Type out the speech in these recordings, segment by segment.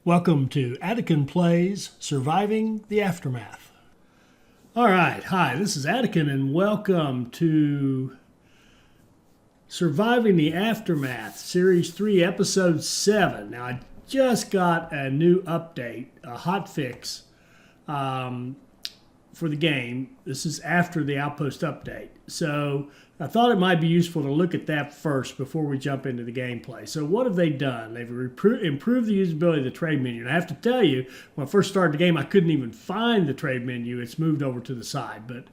Welcome to Attican Plays Surviving the Aftermath. All right, hi, this is Attican and welcome to Surviving the Aftermath, Series 3, Episode 7. Now, I just got a new update, a hotfix for the game. This is after the Outpost update. So I thought it might be useful to look at that first before we jump into the gameplay. So what have they done? They've improved the usability of the trade menu. And I have to tell you, when I first started the game, I couldn't even find the trade menu. It's moved over to the side, but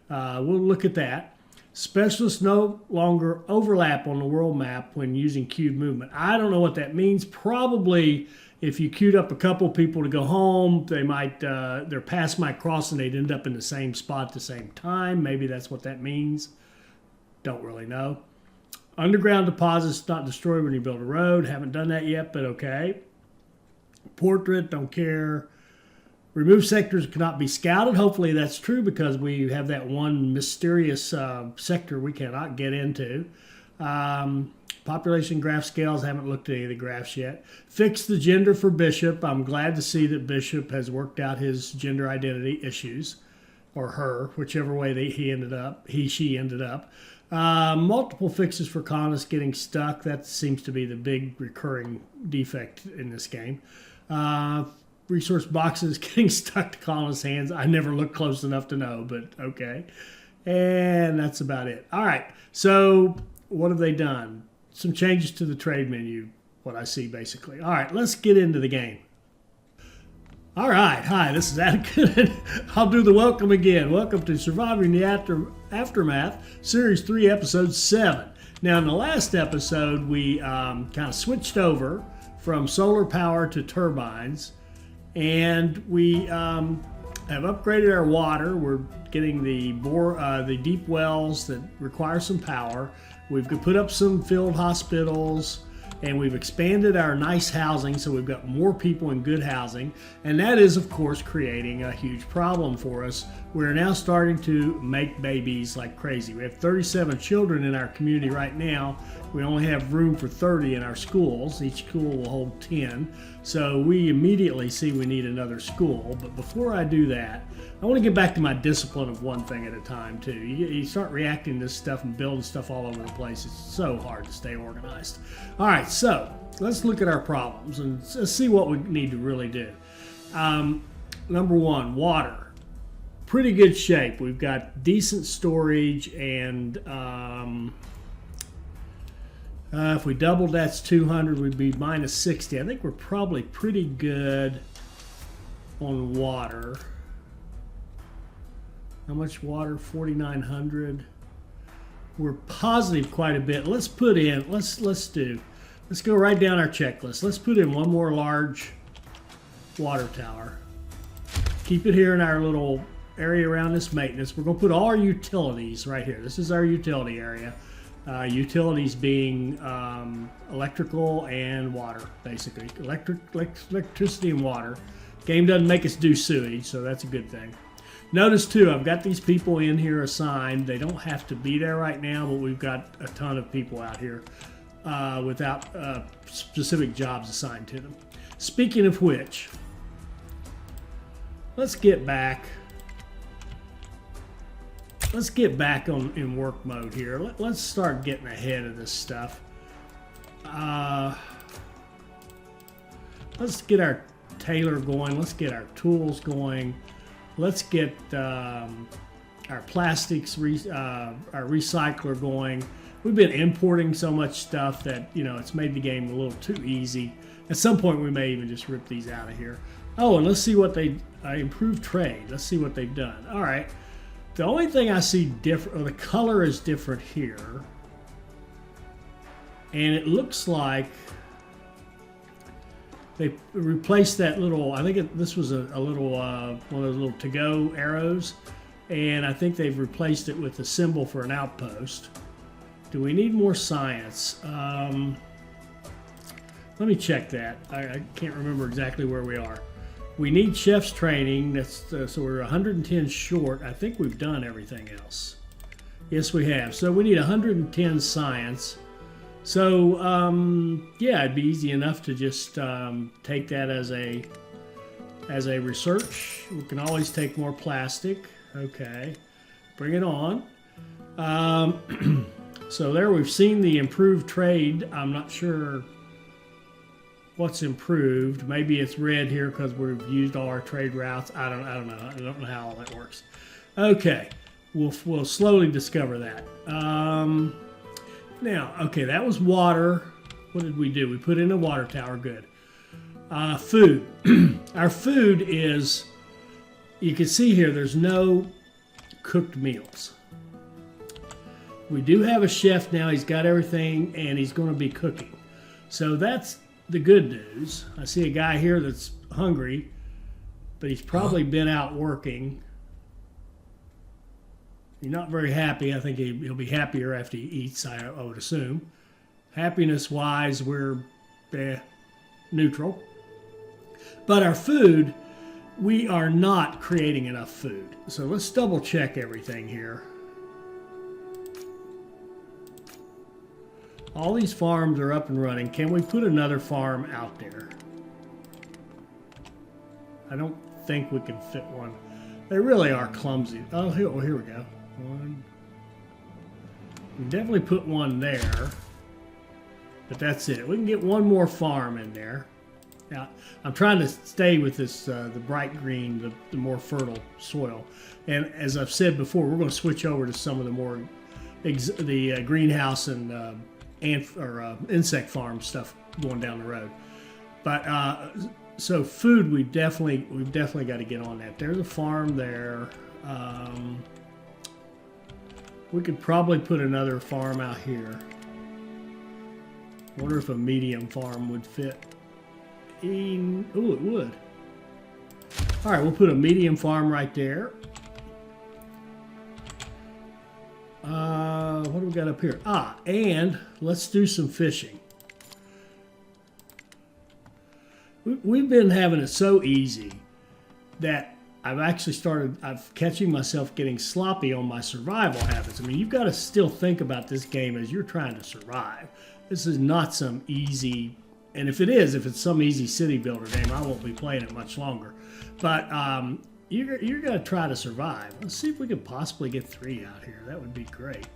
we'll look at that. Specialists no longer overlap on the world map when using queued movement. I don't know what that means. Probably if you queued up a couple people to go home, they might their paths might cross and they'd end up in the same spot at the same time. Maybe that's what that means. Don't really know. Underground deposits not destroyed when you build a road. Haven't done that yet, but okay. Portrait, don't care. Remove sectors cannot be scouted. Hopefully that's true because we have that one mysterious sector we cannot get into. Population graph scales, haven't looked at any of the graphs yet. Fix the gender for Bishop. I'm glad to see that Bishop has worked out his gender identity issues, or her, whichever way she ended up. Multiple fixes for colonists getting stuck. That seems to be the big recurring defect in this game. Resource boxes getting stuck to colonists' hands. I never looked close enough to know, but okay. And that's about it. All right, so what have they done? Some changes to the trade menu, what I see basically. All right, let's get into the game. All right, hi, this is Attican. I'll do the welcome again. Welcome to Surviving the Aftermath, Series 3, Episode 7. Now, in the last episode, we kind of switched over from solar power to turbines, and we have upgraded our water. We're getting the deep wells that require some power. We've put up some field hospitals, and we've expanded our nice housing, so we've got more people in good housing. And that is, of course, creating a huge problem for us. We're now starting to make babies like crazy. We have 37 children in our community right now. We only have room for 30 in our schools. Each school will hold 10. So we immediately see we need another school. But before I do that, I want to get back to my discipline of one thing at a time, too. You start reacting to this stuff and building stuff all over the place. It's so hard to stay organized. All right, so let's look at our problems and let's see what we need to really do. Number one, water. Pretty good shape. We've got decent storage, and if we doubled, that's 200. We'd be minus 60. I think we're probably pretty good on water. How much water? 4,900. We're positive quite a bit. Let's put in, let's go right down our checklist. Let's put in one more large water tower. Keep it here in our little area around this maintenance. We're going to put all our utilities right here. This is our utility area. Utilities being electrical and water, basically. Electricity and water. Game doesn't make us do sewage, so that's a good thing. Notice, too, I've got these people in here assigned. They don't have to be there right now, but we've got a ton of people out here without specific jobs assigned to them. Speaking of which, let's get back in work mode here. Let's start getting ahead of this stuff. Let's get our tailor going. Let's get our tools going. Let's get our plastics, our recycler going. We've been importing so much stuff that, it's made the game a little too easy. At some point, we may even just rip these out of here. Oh, and let's see what improved trade. Let's see what they've done. All right. The only thing I see different, or the color is different here. And it looks like they replaced that little, I think this was a little, one of those little to-go arrows. And I think they've replaced it with a symbol for an outpost. Do we need more science? Let me check that. I can't remember exactly where we are. We need chef's training. That's so we're 110 short. I think we've done everything else. Yes, we have. So we need 110 science. So yeah, it'd be easy enough to just take that as a research. We can always take more plastic. Okay, bring it on. So there we've seen the improved trade. I'm not sure what's improved. Maybe it's red here because we've used all our trade routes. I don't know. I don't know how all that works. Okay, we'll slowly discover that. Now, okay, that was water. What did we do? We put in a water tower. Good. Food. Our food is, you can see here, there's no cooked meals. We do have a chef now. He's got everything, and he's going to be cooking. So that's the good news. I see a guy here that's hungry, but he's probably been out working. He's not very happy. I think he'll be happier after he eats, I would assume. Happiness-wise, we're neutral. But our food, we are not creating enough food. So let's double check everything here. All these farms are up and running. Can we put another farm out there? I don't think we can fit one. They really are clumsy. Oh, here we go. One. We can definitely put one there. But that's it. We can get one more farm in there. Now, I'm trying to stay with this, the bright green, the more fertile soil. And as I've said before, we're going to switch over to some of the more, the greenhouse and insect farm stuff going down the road. But so food, we've definitely got to get on that. There's a farm there. We could probably put another farm out here. Wonder if a medium farm would fit. Oh, it would. All right, we'll put a medium farm right there. What do we got up here? And let's do some fishing. We've been having it so easy that I've catching myself getting sloppy on my survival habits. I mean, you've got to still think about this game as you're trying to survive. This is not some easy, and if it's some easy city builder game, I won't be playing it much longer. But you're going to try to survive. Let's see if we can possibly get 3 out here. That would be great.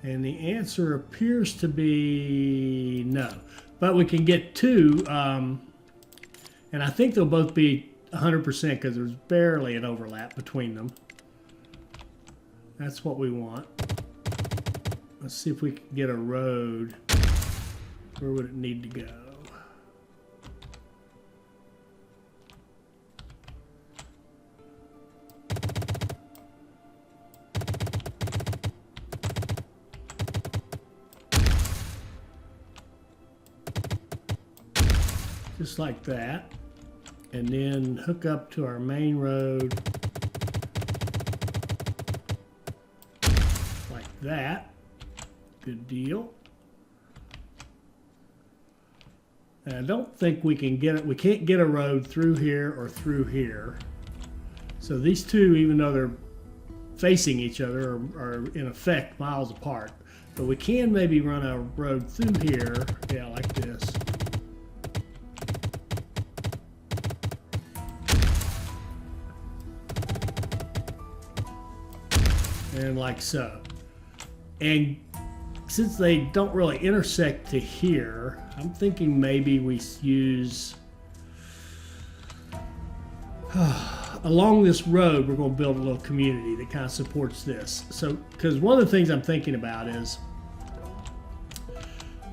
And the answer appears to be no. But we can get 2, and I think they'll both be 100% because there's barely an overlap between them. That's what we want. Let's see if we can get a road. Where would it need to go? Just like that, and then hook up to our main road like that. Good deal. And I don't think we can get it. We can't get a road through here or through here. So these two, even though they're facing each other, are in effect miles apart. But we can maybe run a road through here, yeah, like this. And like so. And since they don't really intersect to here, I'm thinking maybe we use along this road, we're going to build a little community that kind of supports this. So, because one of the things I'm thinking about is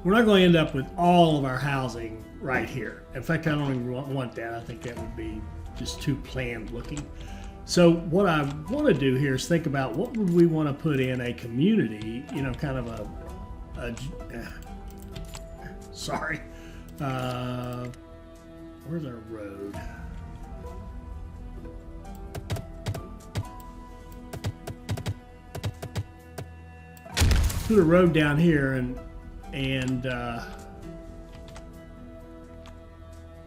we're not going to end up with all of our housing right here. In fact, I don't even want that. I think that would be just too planned looking. So what I want to do here is think about what would we want to put in a community, you know, kind of sorry. Where's our road? Put a road down here, and And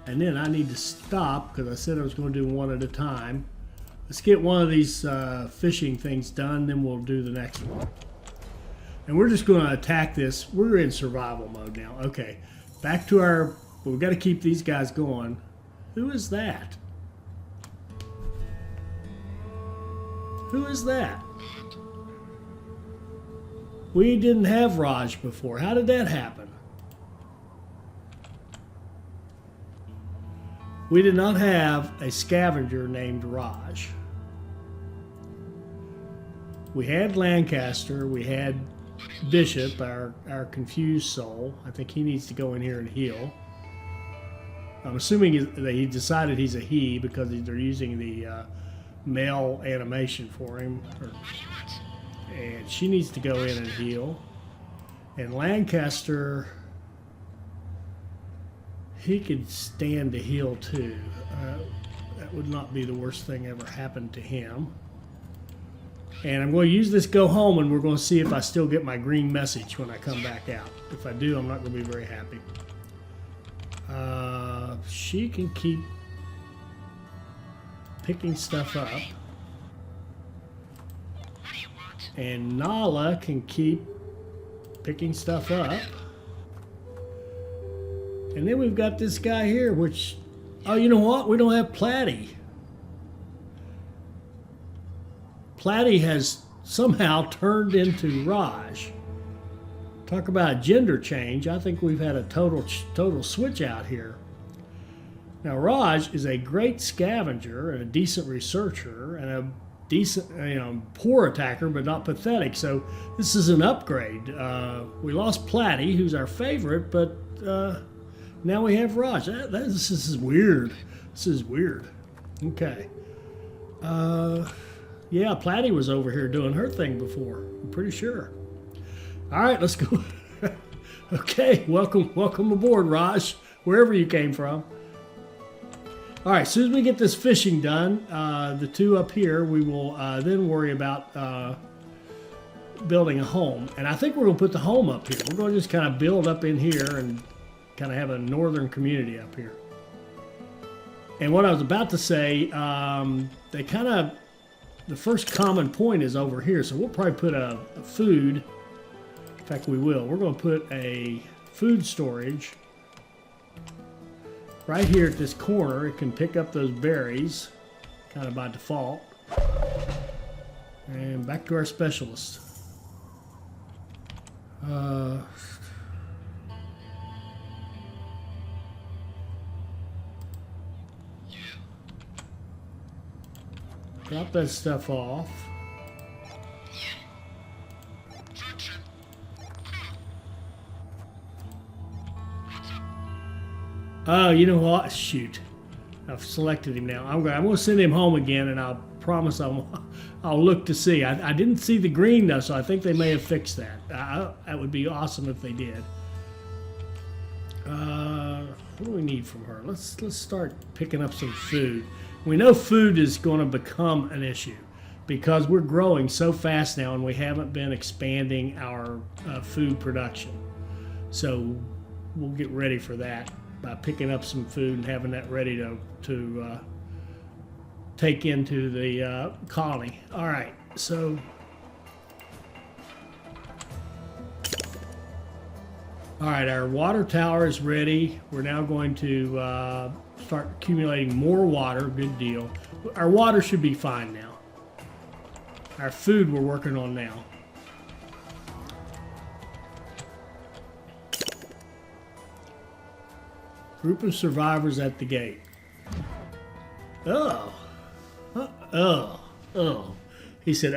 then I need to stop because I said I was going to do one at a time. Let's get one of these fishing things done, then we'll do the next one. And we're just going to attack this. We're in survival mode now. Okay, back to our... We've got to keep these guys going. Who is that? Who is that? We didn't have Raj before. How did that happen? We did not have a scavenger named Raj. We had Lancaster. We had Bishop, our confused soul. I think he needs to go in here and heal. I'm assuming that he decided he's a he because they're using the male animation for him. And she needs to go in and heal. And Lancaster, he could stand to heal too. That would not be the worst thing ever happened to him. And I'm going to use this go home, and we're going to see if I still get my green message when I come back out. If I do, I'm not going to be very happy. She can keep picking stuff up. And Nala can keep picking stuff up. And then we've got this guy here, which... Oh, you know what? We don't have Platty. Platty has somehow turned into Raj. Talk about a gender change. I think we've had a total switch out here. Now, Raj is a great scavenger and a decent researcher and a decent, poor attacker, but not pathetic. So this is an upgrade. We lost Platty, who's our favorite, but now we have Raj. This is weird. This is weird. Okay. Yeah, Platty was over here doing her thing before. I'm pretty sure. All right, let's go. Okay, welcome aboard, Raj, wherever you came from. All right, as soon as we get this fishing done, the two up here, we will then worry about building a home. And I think we're going to put the home up here. We're going to just kind of build up in here and kind of have a northern community up here. And what I was about to say, they kind of, the first common point is over here. So we'll probably put a food. In fact, we will. We're going to put a food storage right here at this corner. It can pick up those berries, kind of by default. And back to our specialist. Drop that stuff off. Oh, you know what? Shoot. I've selected him now. I'm going to send him home again, and I'll promise I'll look to see. I didn't see the green, though, so I think they may have fixed that. That would be awesome if they did. What do we need from her? Let's start picking up some food. We know food is going to become an issue because we're growing so fast now, and we haven't been expanding our food production. So we'll get ready for that by picking up some food and having that ready to take into the colony. All right, so all right, our water tower is ready. We're now going to start accumulating more water. Good deal. Our water should be fine now. Our food we're working on now. Group of survivors at the gate. Oh. Oh. He said,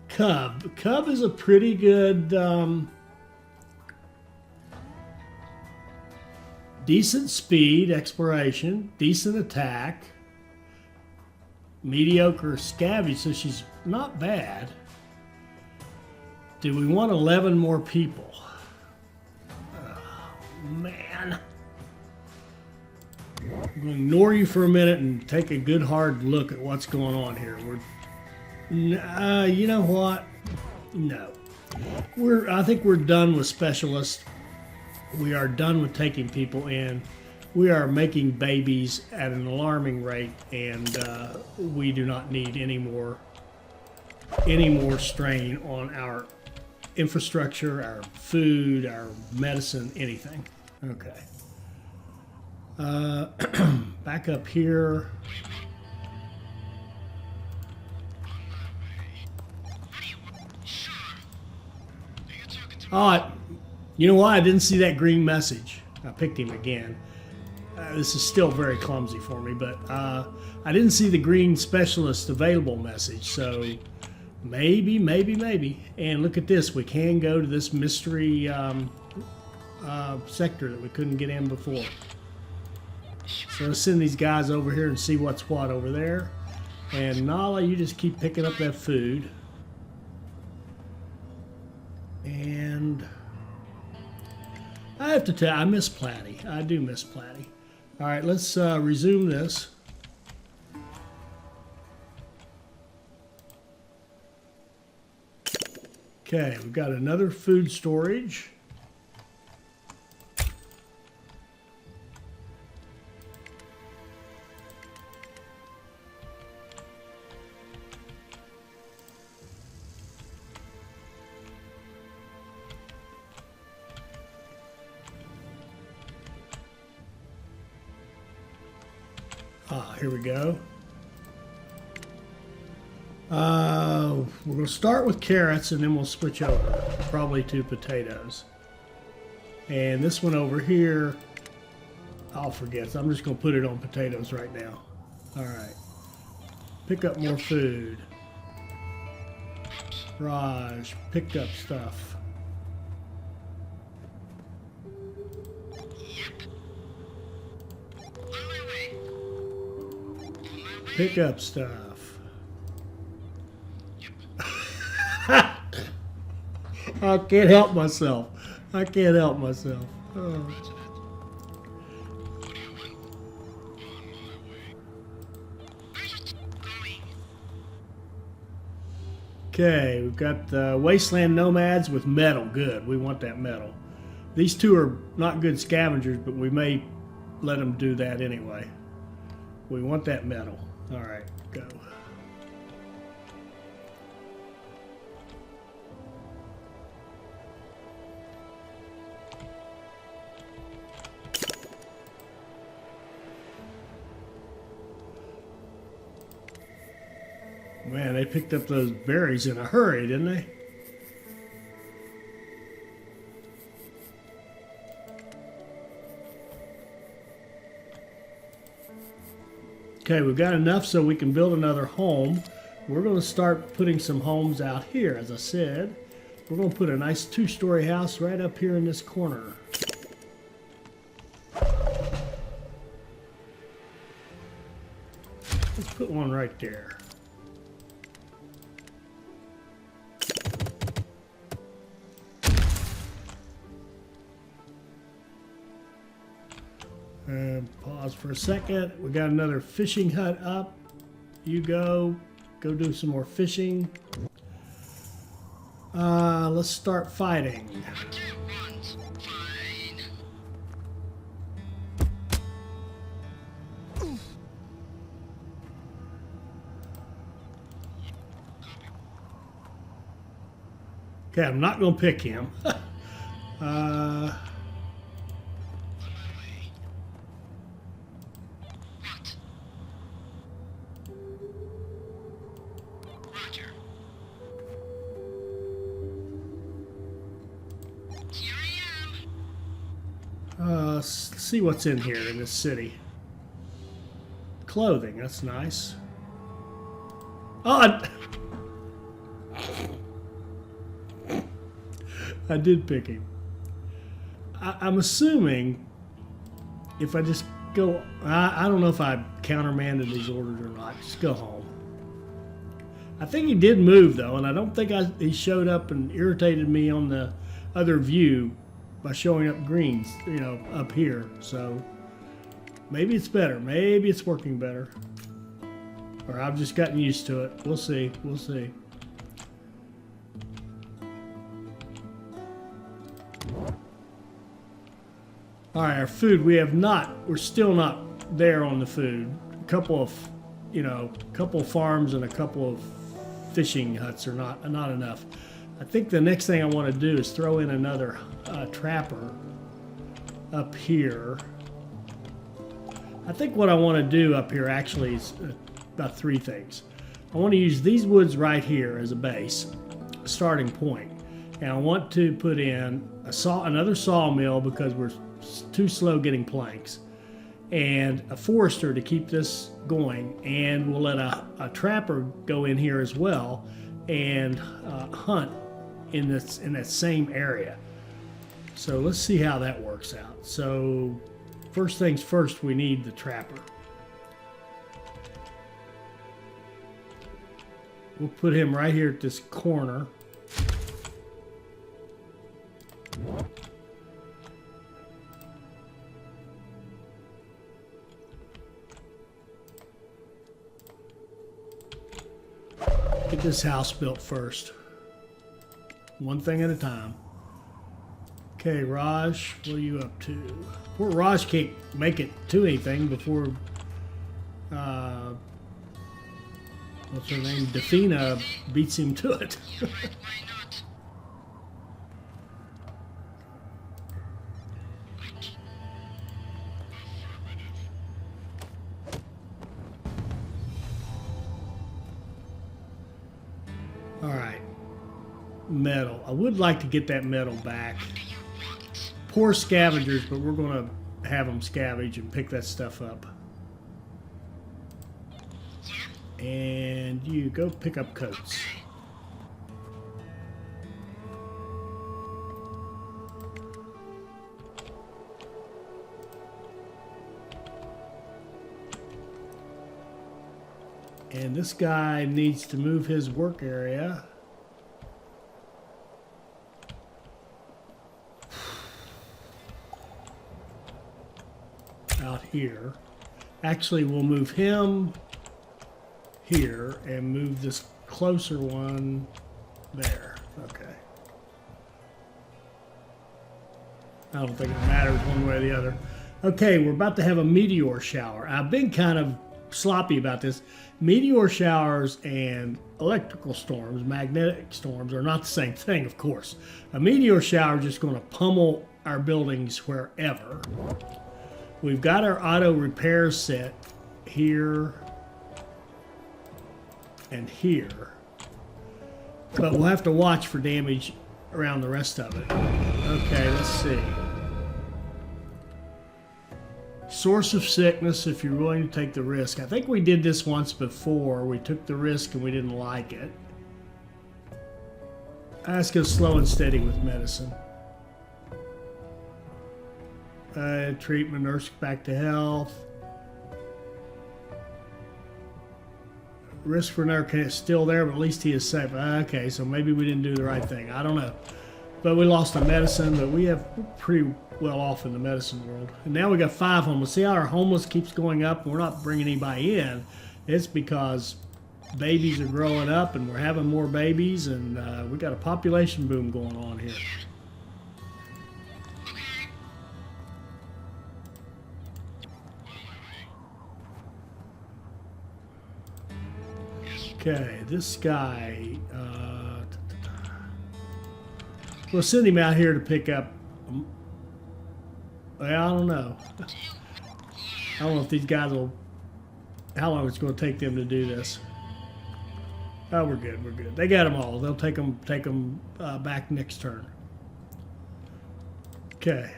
Cub. Cub is a pretty good, decent speed, exploration, decent attack, mediocre scavenge, so she's not bad. Do we want 11 more people? Oh, man. I'm going to ignore you for a minute and take a good hard look at what's going on here. You know what? No. I think we're done with specialists. We are done with taking people in. We are making babies at an alarming rate, and we do not need any more strain on our infrastructure, our food, our medicine, anything. Okay. Back up here. Oh, you know why? I didn't see that green message. I picked him again. This is still very clumsy for me, but I didn't see the green specialist available message, so maybe. And look at this. We can go to this mystery sector that we couldn't get in before. So let's send these guys over here and see what's what over there. And Nala, you just keep picking up that food. And I have to tell you, I miss Platty. I do miss Platty. All right, let's resume this. Okay, we've got another food storage. Here we go. We're going to start with carrots and then we'll switch over, probably to potatoes. And this one over here, I'll forget. So I'm just going to put it on potatoes right now. All right. Pick up more food. Raj, picked up stuff. Pick up stuff. I can't help myself. I can't help myself. Oh. Okay, we've got the wasteland nomads with metal. Good, we want that metal. These two are not good scavengers, but we may let them do that anyway. We want that metal. All right, go. Man, they picked up those berries in a hurry, didn't they? Okay, we've got enough so we can build another home. We're going to start putting some homes out here, as I said. We're going to put a nice two-story house right up here in this corner. Let's put one right there. Pause for a second. We got another fishing hut up. You go do some more fishing. Let's start fighting. Okay, I'm not going to pick him. Let's see what's in here in this city. Clothing, that's nice. Oh, I did pick him. I'm assuming if I just go, I don't know if I countermanded these orders or not. Just go home. I think he did move though, and I don't think he showed up and irritated me on the other view by showing up greens, you know, up here. So maybe it's better. Maybe it's working better. Or I've just gotten used to it. We'll see. We'll see. All right, our food. We're still not there on the food. A couple of farms and a couple of fishing huts are not enough. I think the next thing I want to do is throw in another trapper up here. I think what I want to do up here actually is about 3 things. I want to use these woods right here as a base, a starting point. And I want to put in another sawmill because we're too slow getting planks. And a forester to keep this going. And we'll let a trapper go in here as well and hunt in that same area. So let's see how that works out. So first things first, we need the trapper. We'll put him right here at this corner. Get this house built first. One thing at a time. Okay, Raj, what are you up to? Poor Raj can't make it to anything before, what's her name? Defina beats him to it. All right, metal. I would like to get that metal back. Poor scavengers, but we're going to have them scavenge and pick that stuff up. And you go pick up coats. And this guy needs to move his work area. Out here. Actually, we'll move him here and move this closer one there. Okay. I don't think it matters one way or the other. Okay, we're about to have a meteor shower. I've been kind of sloppy about this. Meteor showers and electrical storms, magnetic storms, are not the same thing, of course. A meteor shower is just going to pummel our buildings wherever. We've got our auto repair set here and here, but we'll have to watch for damage around the rest of it. Okay, let's see. Source of sickness, if you're willing to take the risk. I think we did this once before. We took the risk and we didn't like it. Let's go slow and steady with medicine. Treatment, nurse back to health. Risk for another is still there, but at least he is safe. Okay, so maybe we didn't do the right thing. I don't know. But we lost the medicine, but we're pretty well off in the medicine world. And now we got 5 homeless. See how our homeless keeps going up and we're not bringing anybody in? It's because babies are growing up and we're having more babies, and we got a population boom going on here. Okay, this guy, we'll send him out here to pick up, well, I don't know. I don't know if these guys will, how long it's going to take them to do this. Oh, we're good, we're good. They got them all. They'll take them back next turn. Okay.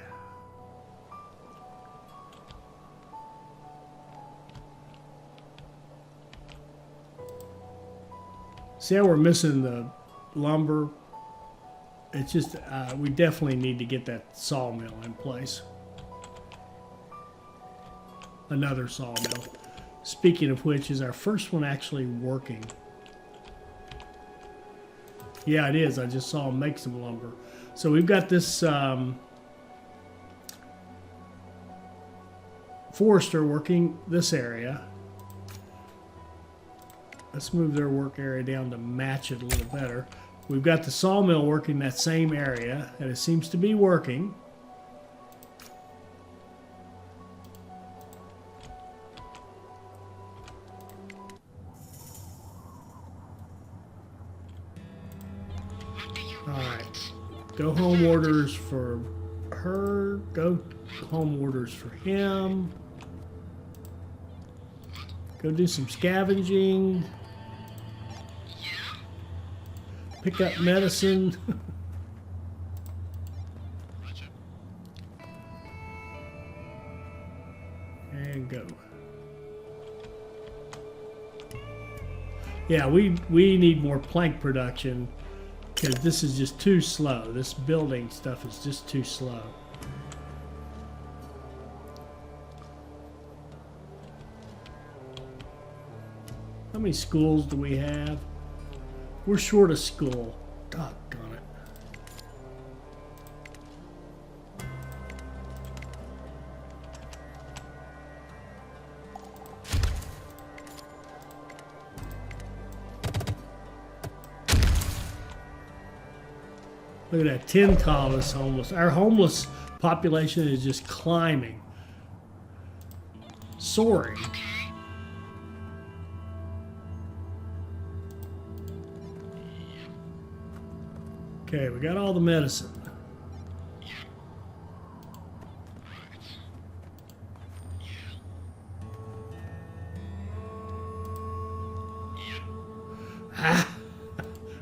See how we're missing the lumber? It's just, we definitely need to get that sawmill in place. Another sawmill. Speaking of which, is our first one actually working? Yeah, it is. I just saw him make some lumber. So we've got this forester working this area. Let's move their work area down to match it a little better. We've got the sawmill working that same area, and it seems to be working. Alright. Go home orders for her. Go home orders for him. Go do some scavenging. Pick up medicine. And go. Yeah, we need more plank production because this is just too slow. This building stuff is just too slow. How many schools do we have? We're short a school. Doggone it. Look at that, 10 colonists homeless. Our homeless population is just climbing. Soaring. Okay, we got all the medicine.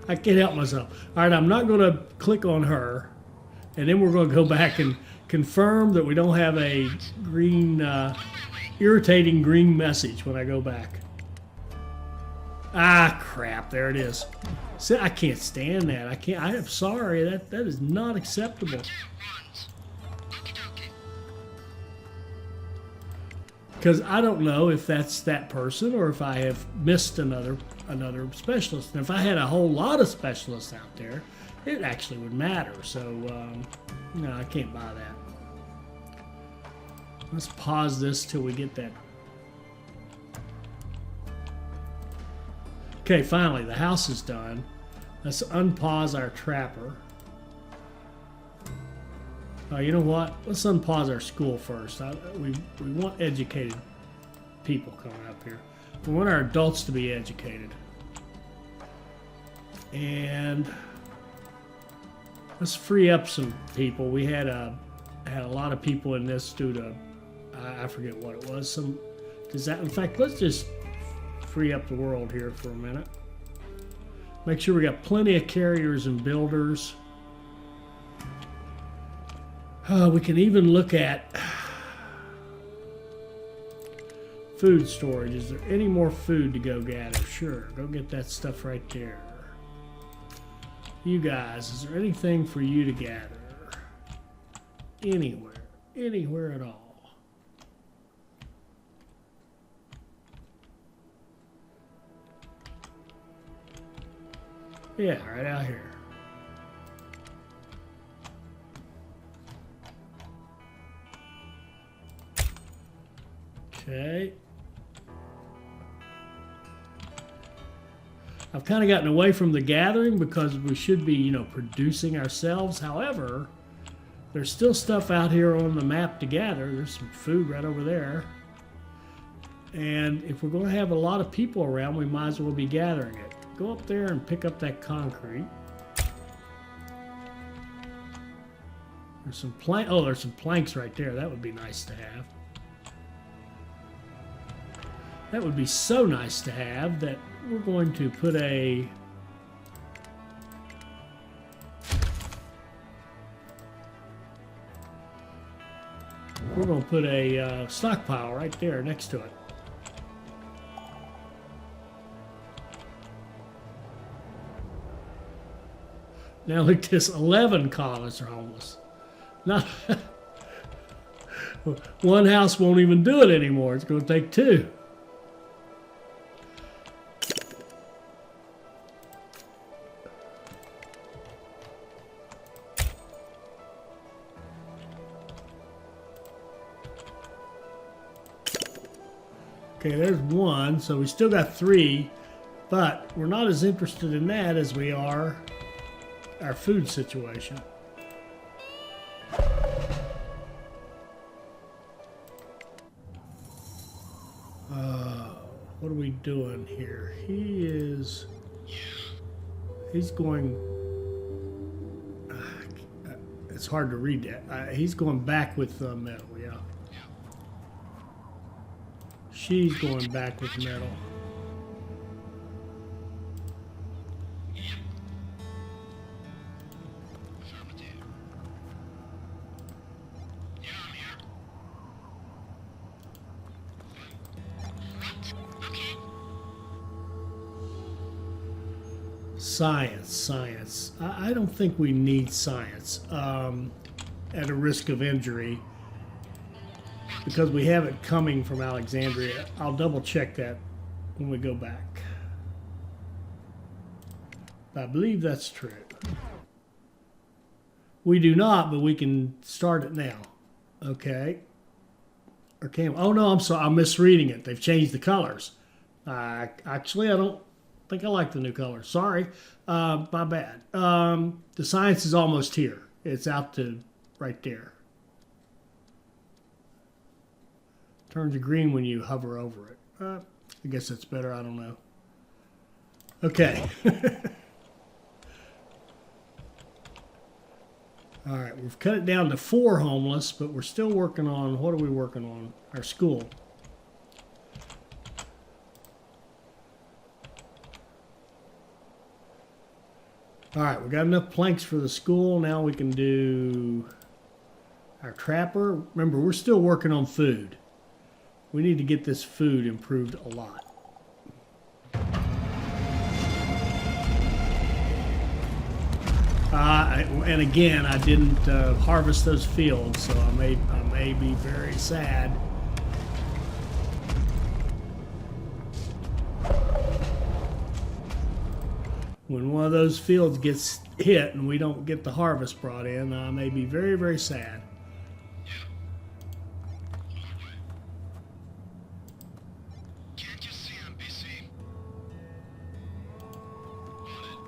I can't help myself. All right, I'm not going to click on her. And then we're going to go back and confirm that we don't have a green, irritating green message when I go back. Ah, crap. There it is. See, I can't stand that. I can't. I'm sorry. That is not acceptable. Because I don't know if that's that person or if I have missed another specialist. And if I had a whole lot of specialists out there, it actually would matter. So, no, I can't buy that. Let's pause this till we get that. Okay, finally, the house is done. Let's unpause our trapper. You know what? Let's unpause our school first. We want educated people coming up here. We want our adults to be educated. And let's free up some people. We had a lot of people in this due to I forget what it was. In fact, let's just free up the world here for a minute. Make sure we got plenty of carriers and builders. We can even look at food storage. Is there any more food to go gather? Sure, go get that stuff right there. You guys, is there anything for you to gather? Anywhere at all. Yeah, right out here. Okay. I've kind of gotten away from the gathering because we should be, producing ourselves. However, there's still stuff out here on the map to gather. There's some food right over there. And if we're going to have a lot of people around, we might as well be gathering it. Go up there and pick up that concrete. There's some there's some planks right there. That would be nice to have. That would be so nice to have that we're going to put a stockpile right there next to it. Now look at this, 11 colonists are homeless. Not one house won't even do it anymore. It's going to take two. Okay, there's one, so we still got three. But we're not as interested in that as we are our food situation. What are we doing here? He's going, it's hard to read that. He's going back with metal, yeah. She's going back with metal. Science. I don't think we need science at a risk of injury because we have it coming from Alexandria. I'll double check that when we go back. I believe that's true. We do not, but we can start it now. Okay. Or can we? Oh no, I'm sorry. I'm misreading it. They've changed the colors. Actually, I don't think I like the new color. Sorry. My bad. The science is almost here. It's out to right there. Turns to green when you hover over it. I guess that's better. I don't know. Okay. All right. We've cut it down to 4 homeless, but we're still working on, what are we working on? Our school. All right, we got enough planks for the school. Now we can do our trapper. Remember, we're still working on food. We need to get this food improved a lot. And again, I didn't harvest those fields, so I may be very sad. When one of those fields gets hit and we don't get the harvest brought in, I may be very, very sad. Can't you see I'm busy? Alright.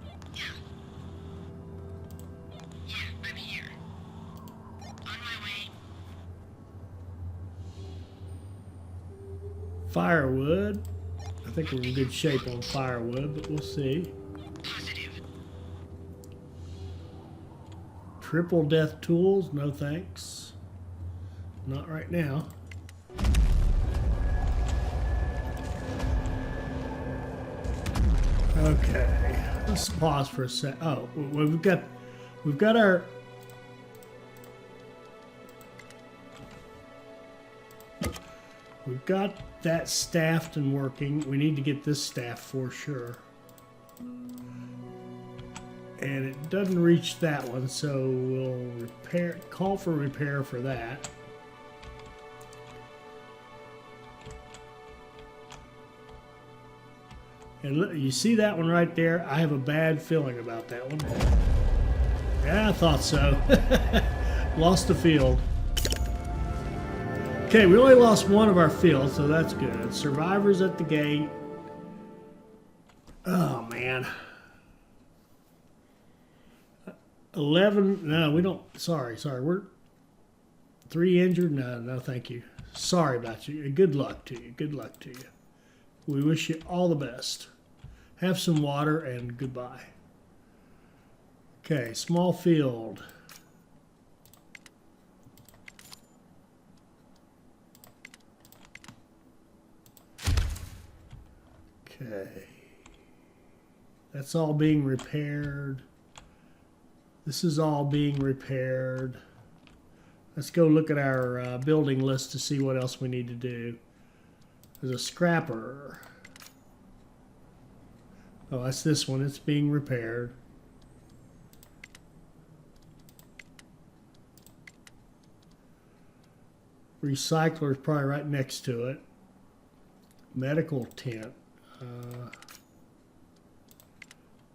Roger. I'm here. On my way. Firewood. I think we're in good shape on firewood, but we'll see. Positive. Triple death tools, no thanks. Not right now. Okay, let's pause for a sec. Oh, we've got our. We've got that staffed and working. We need to get this staffed for sure. And it doesn't reach that one, so we'll call for repair for that. And look, you see that one right there? I have a bad feeling about that one. Yeah, I thought so. Lost the field. Okay, we only lost one of our fields, so that's good. Survivors at the gate. Oh, man. 11, no, we don't, sorry, we're 3 injured, no, thank you. Sorry about you, good luck to you. We wish you all the best. Have some water and goodbye. Okay, small field. Okay. That's all being repaired. This is all being repaired. Let's go look at our building list to see what else we need to do. There's a scrapper. Oh, that's this one. It's being repaired. Recycler is probably right next to it. Medical tent.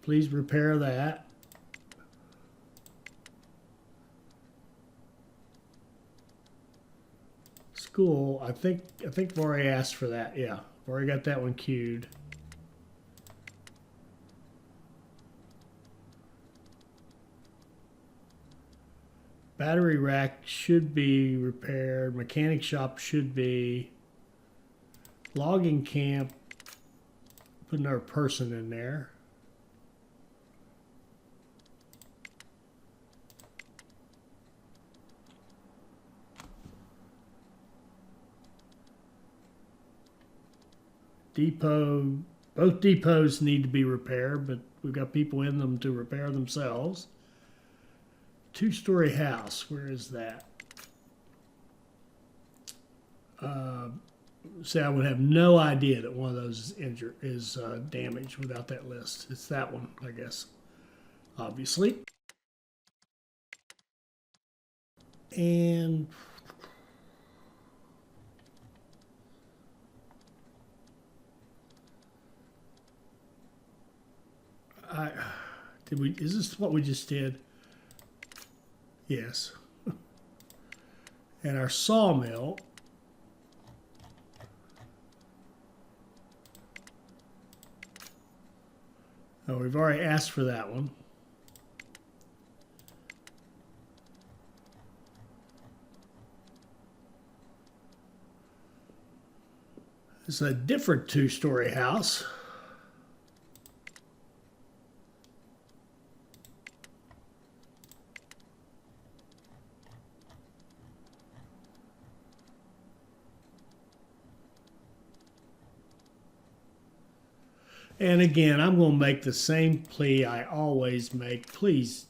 Please repair that. School. I think I've already asked for that. Yeah, I've already got that one queued. Battery rack should be repaired. Mechanic shop should be. Logging camp. Put another person in there. Depot. Both depots need to be repaired, but we've got people in them to repair themselves. Two-story house. Where is that? See, I would have no idea that one of those is damaged without that list. It's that one, I guess. Obviously. And is this what we just did? Yes. And our sawmill. Oh, we've already asked for that one. It's a different two-story house. And again, I'm going to make the same plea I always make. Please.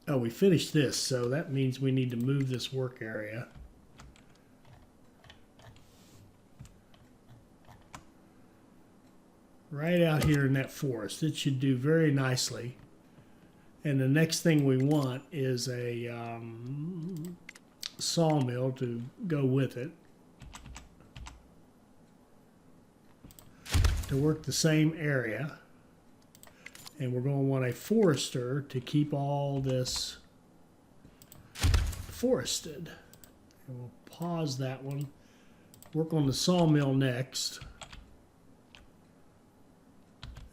Oh, we finished this, so that means we need to move this work area. Right out here in that forest. It should do very nicely. And the next thing we want is a sawmill to go with it. To work the same area, and we're going to want a forester to keep all this forested. And we'll pause that one, work on the sawmill next,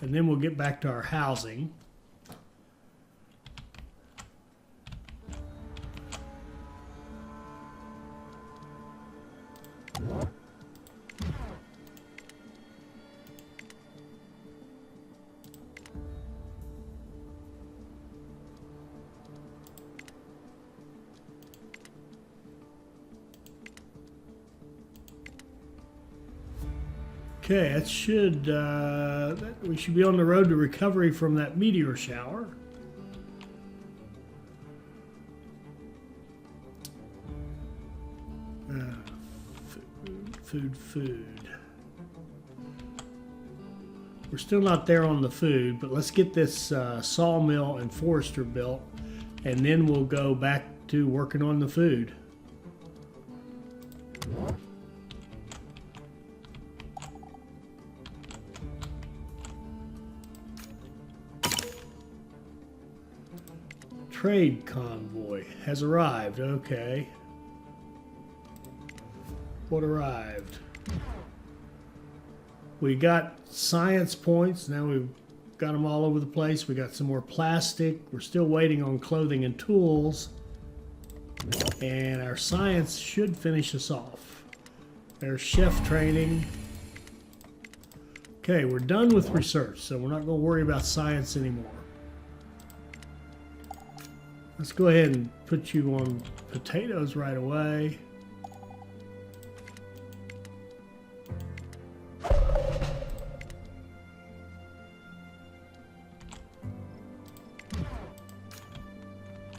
and then we'll get back to our housing. Okay, that should, we should be on the road to recovery from that meteor shower. Food. We're still not there on the food, but let's get this sawmill and forester built, and then we'll go back to working on the food. Trade convoy has arrived. Okay. What arrived? We got science points. Now we've got them all over the place. We got some more plastic. We're still waiting on clothing and tools. And our science should finish us off. There's chef training. Okay, we're done with research, so we're not going to worry about science anymore. Let's go ahead and put you on potatoes right away.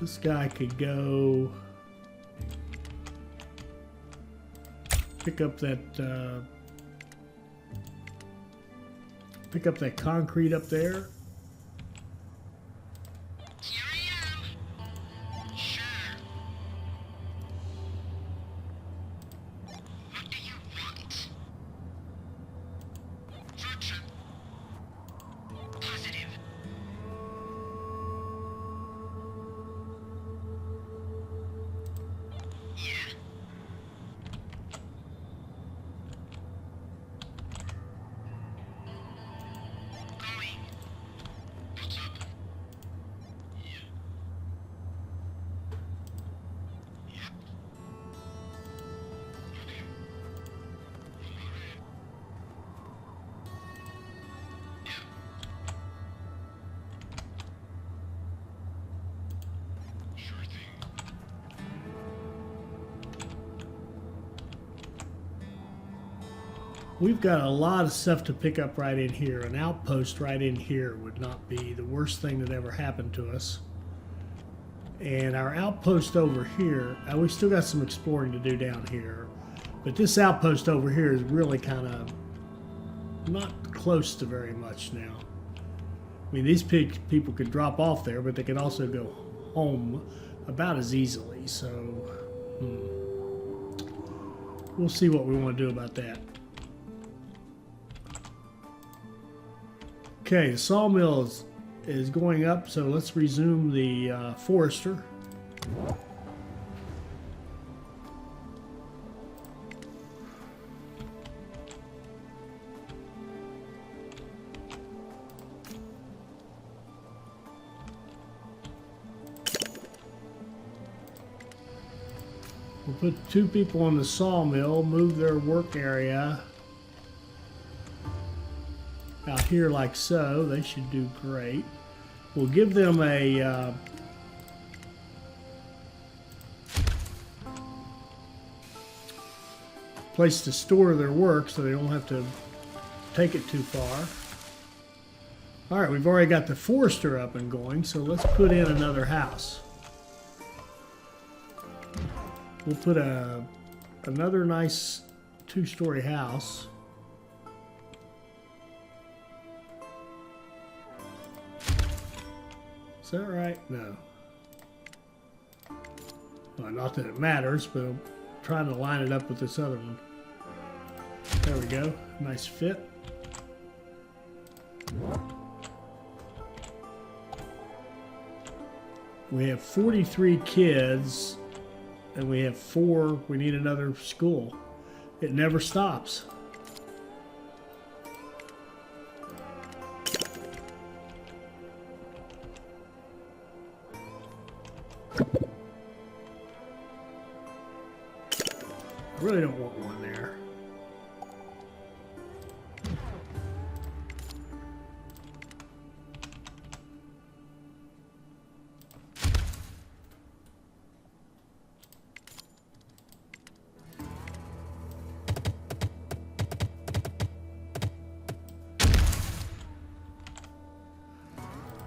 This guy could go pick up that concrete up there. Here I am. Sure. We've got a lot of stuff to pick up right in here. An outpost right in here would not be the worst thing that ever happened to us. And our outpost over here, we still got some exploring to do down here. But this outpost over here is really kind of not close to very much now. I mean, these people could drop off there, but they could also go home about as easily. So, we'll see what we want to do about that. Okay, the sawmill is going up, so let's resume the forester. We'll put 2 people on the sawmill, move their work area out here like so. They should do great. We'll give them a place to store their work so they don't have to take it too far. All right, we've already got the forester up and going, so let's put in another house. We'll put another nice 2-story house. Is that right? No. Well, not that it matters, but I'm trying to line it up with this other one. There we go. Nice fit. We have 43 kids, and we have 4. We need another school. It never stops. I really don't want one there.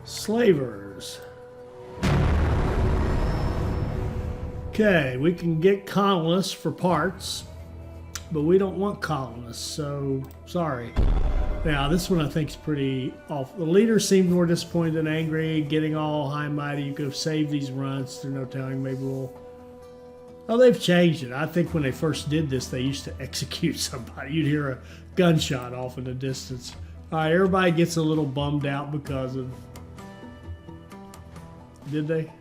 Slavers. Okay, we can get colonists for parts, but we don't want colonists, so sorry. Now, this one I think is pretty awful. The leader seemed more disappointed than angry, getting all high and mighty. You could have saved these runts. There's no telling. Maybe we'll... Oh, they've changed it. I think when they first did this, they used to execute somebody. You'd hear a gunshot off in the distance. All right, everybody gets a little bummed out because of... Did they?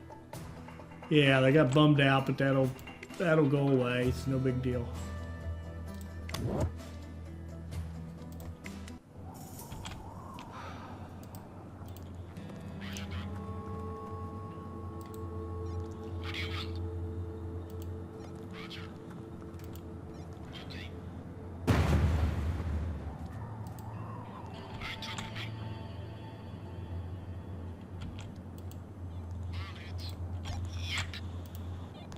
Yeah, they got bummed out, but that'll go away. It's no big deal. What do you want? Roger. Okay. Are you talking to me? On it. Yep.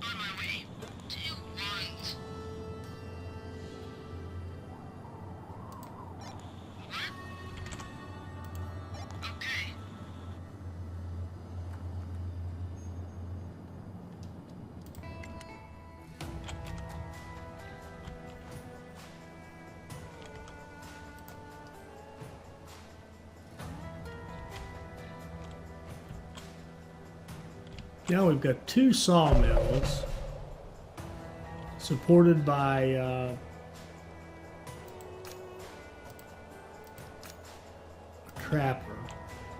On my way. Do you want? What? Okay. Now we've got 2 sawmills supported by a trapper.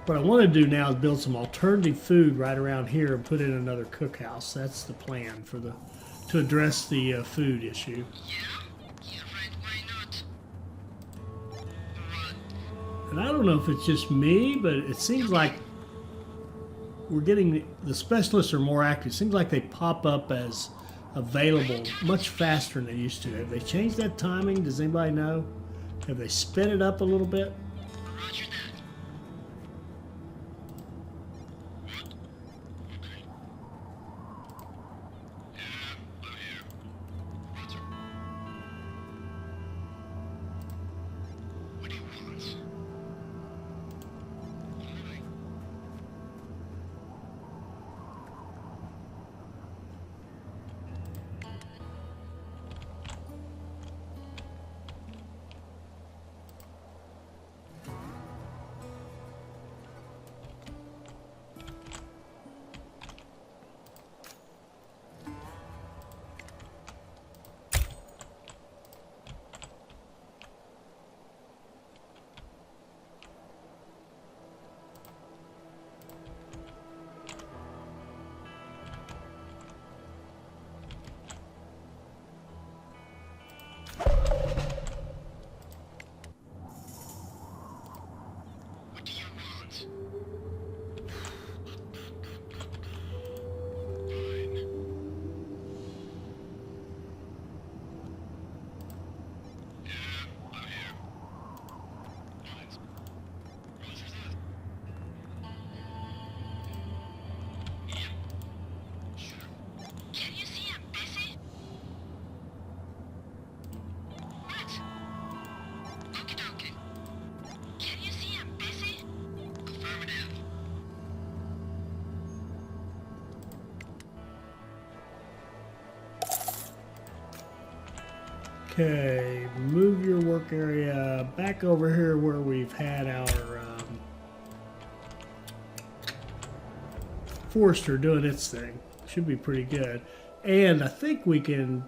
What I want to do now is build some alternative food right around here and put in another cookhouse. That's the plan for to address the food issue. Yeah? Yeah, right, why not? What? And I don't know if it's just me, but it seems like we're getting the specialists are more active. It seems like they pop up as available much faster than they used to. Have they changed that timing? Does anybody know? Have they sped it up a little bit? Roger that. What? Okay. Yeah, I'm here. Roger. Okay, move your work area back over here where we've had our Forester doing its thing. Should be pretty good. And I think we can...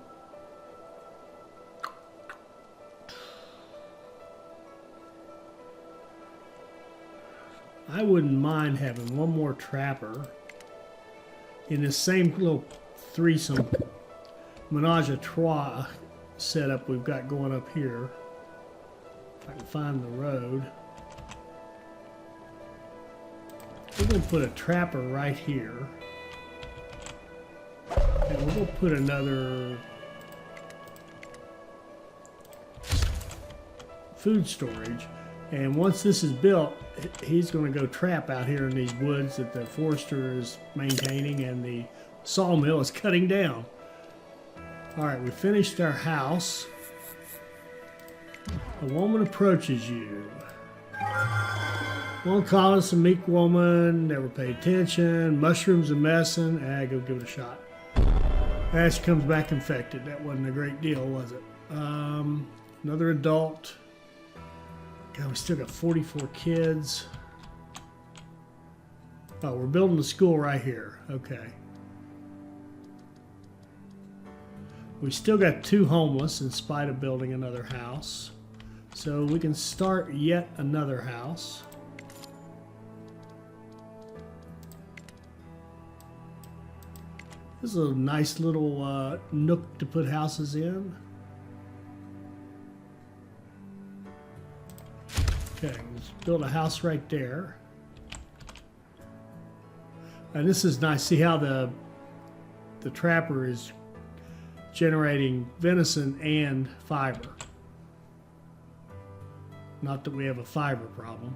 I wouldn't mind having one more trapper in this same little threesome menage a trois setup we've got going up here. If I can find the road. We're going to put a trapper right here. And we're going to put another food storage. And once this is built, he's going to go trap out here in these woods that the forester is maintaining and the sawmill is cutting down. All right, we finished our house. A woman approaches you. One colonist, a meek woman, never paid attention. Mushrooms and medicine. Go give it a shot. She comes back infected. That wasn't a great deal, was it? Another adult. God, we still got 44 kids. Oh, we're building the school right here. Okay. We still got 2 homeless in spite of building another house. So we can start yet another house. This is a nice little nook to put houses in. Okay, let's build a house right there. And this is nice. See how the trapper is generating venison and fiber. Not that we have a fiber problem.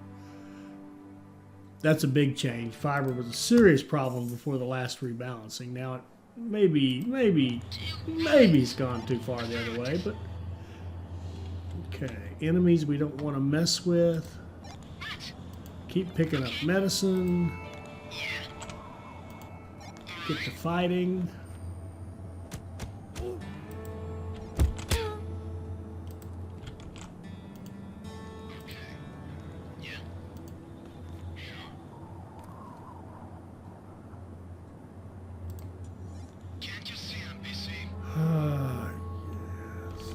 That's a big change. Fiber was a serious problem before the last rebalancing. Now it maybe it's gone too far the other way, but okay. Enemies we don't want to mess with. Keep picking up medicine. Get to fighting.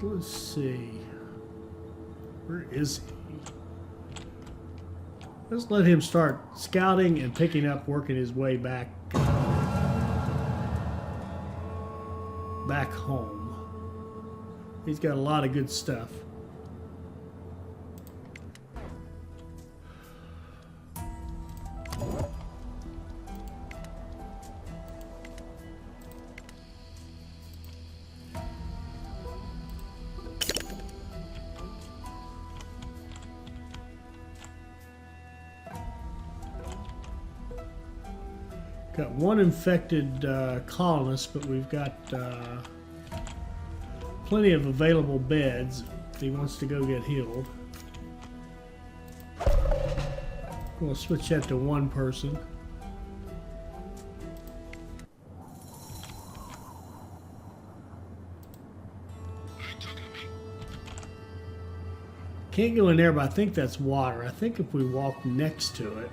Let's see. Where is he? Let's let him start scouting and picking up, working his way back home. He's got a lot of good stuff. Got one infected colonist, but we've got plenty of available beds if he wants to go get healed. We'll switch that to one person. Can't go in there, but I think that's water. I think if we walk next to it.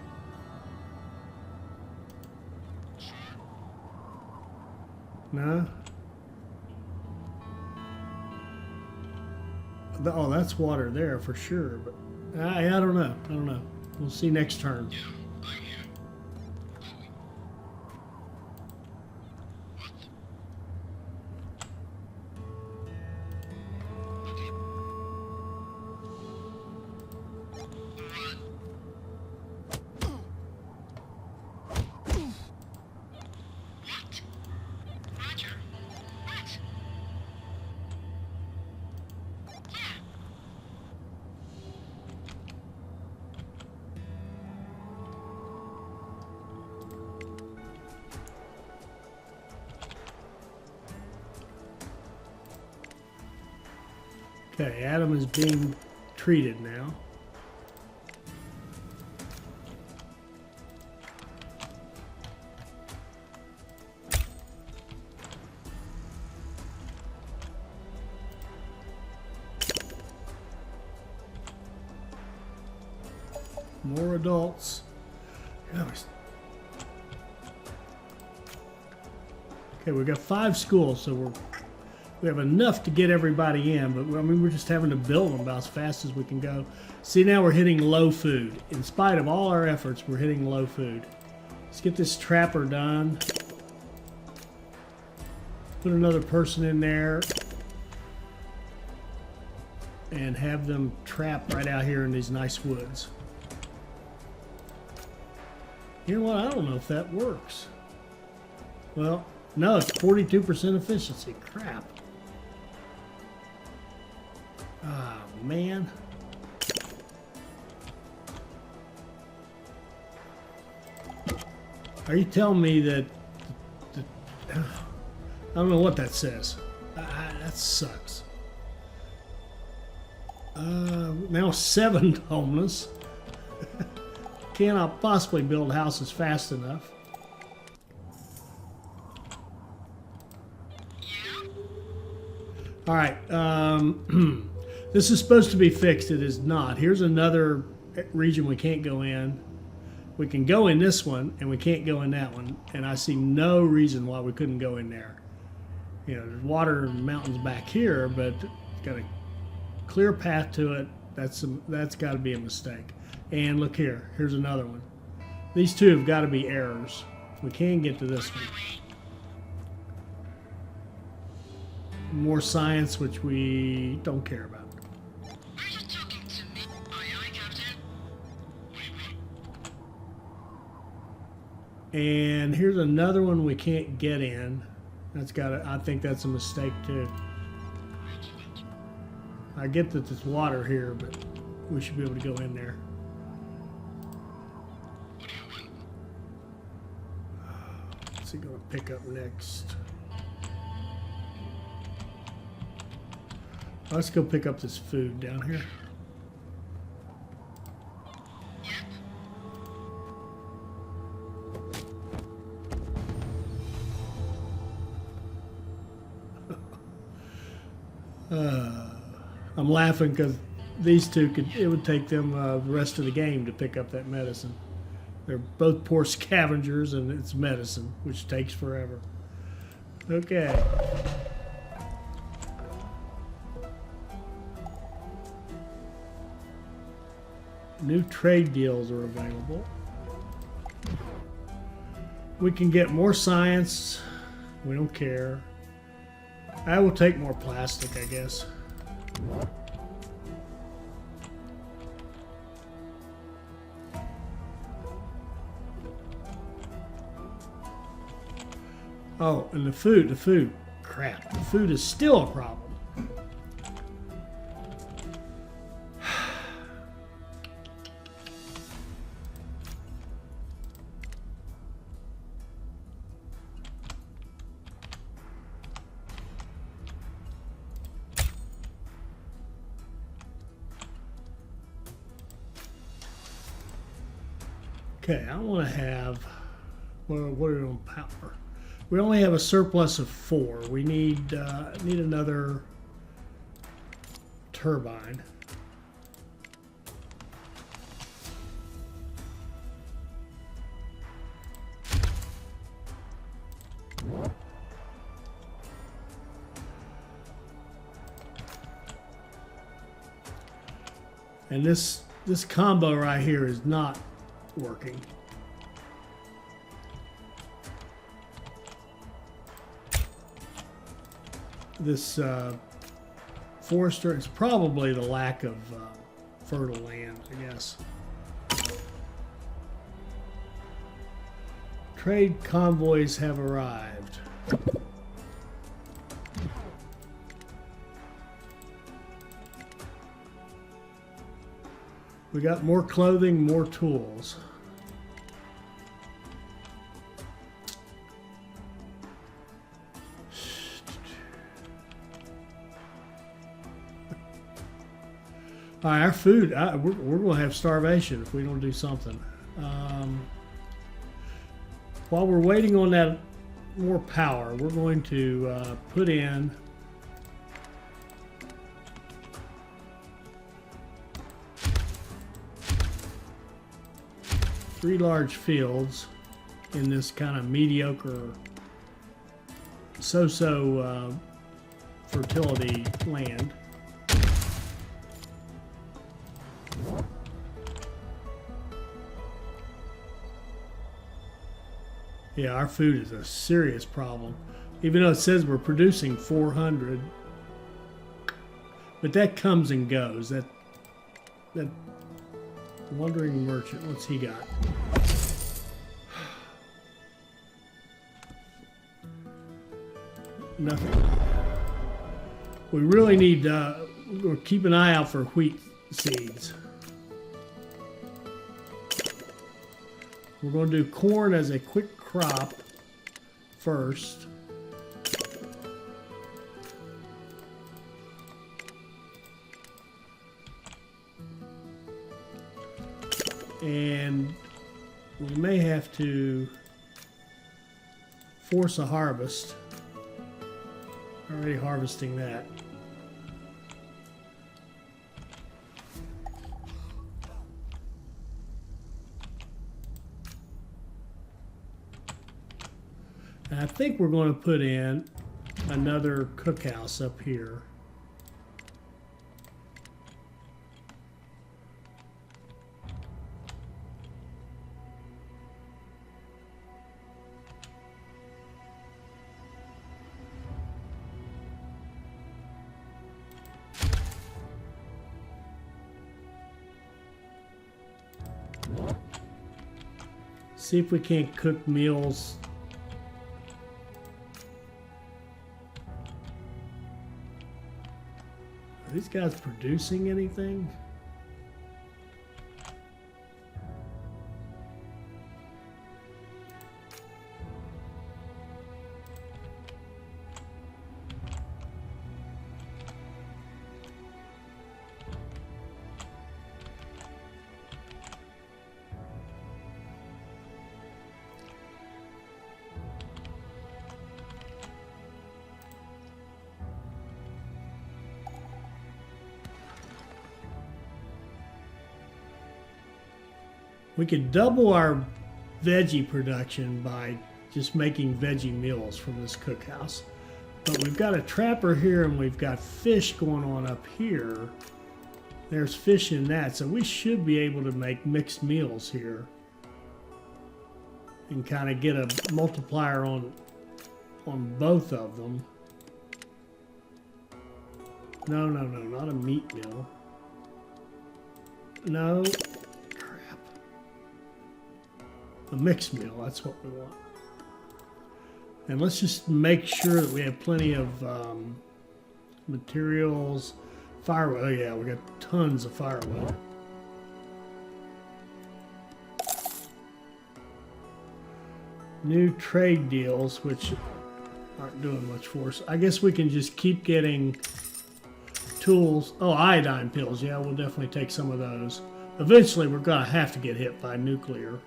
No? Oh, that's water there for sure, but I don't know. I don't know. We'll see next turn. Okay, Adam is being treated now. More adults. Okay, we've got 5 schools, so we have enough to get everybody in, but I mean, we're just having to build them about as fast as we can go. See, now we're hitting low food. In spite of all our efforts, we're hitting low food. Let's get this trapper done. Put another person in there and have them trap right out here in these nice woods. You know what? I don't know if that works. Well, no, it's 42% efficiency. Crap. Ah, man. Are you telling me that... I don't know what that says. That sucks. Now 7 homeless. Cannot possibly build houses fast enough. All right. This is supposed to be fixed. It is not. Here's another region we can't go in. We can go in this one, and we can't go in that one. And I see no reason why we couldn't go in there. You know, there's water and mountains back here, but it's got a clear path to it. That's got to be a mistake. And look here. Here's another one. These two have got to be errors. We can get to this one. More science, which we don't care about. Are you talking to me? Aye, aye, Captain. And here's another one we can't get in. That's got to, I think that's a mistake too. I get that there's water here, but we should be able to go in there. What's he going to pick up next? Let's go pick up this food down here. I'm laughing because these two it would take them the rest of the game to pick up that medicine. They're both poor scavengers, and it's medicine, which takes forever. Okay. New trade deals are available. We can get more science. We don't care. I will take more plastic, I guess. Oh, and the food. Crap, the food is still a problem. Okay, I want to have, what are we on power? We only have a surplus of 4. We need another turbine. And this combo right here is not working. This forester, it's probably the lack of fertile land, I guess. Trade convoys have arrived. We got more clothing, more tools. All right, our food, we're going to have starvation if we don't do something. While we're waiting on that more power, we're going to put in 3 large fields in this kind of mediocre, so-so fertility land. Yeah, our food is a serious problem. Even though it says we're producing 400, but that comes and goes. That wandering merchant, what's he got? Nothing. We really need we'll keep an eye out for wheat seeds. We're going to do corn as a quick crop first. And we may have to force a harvest. Already harvesting that. And I think we're going to put in another cookhouse up here. See if we can't cook meals. Are these guys producing anything? We could double our veggie production by just making veggie meals from this cookhouse. But we've got a trapper here and we've got fish going on up here. There's fish in that, so we should be able to make mixed meals here. And kind of get a multiplier on both of them. No, not a meat meal. No. A mixed meal, that's what we want. And let's just make sure that we have plenty of materials. Firewood, oh yeah, we got tons of firewood. New trade deals, which aren't doing much for us. I guess we can just keep getting tools. Oh, iodine pills, yeah, we'll definitely take some of those. Eventually, we're gonna have to get hit by nuclear.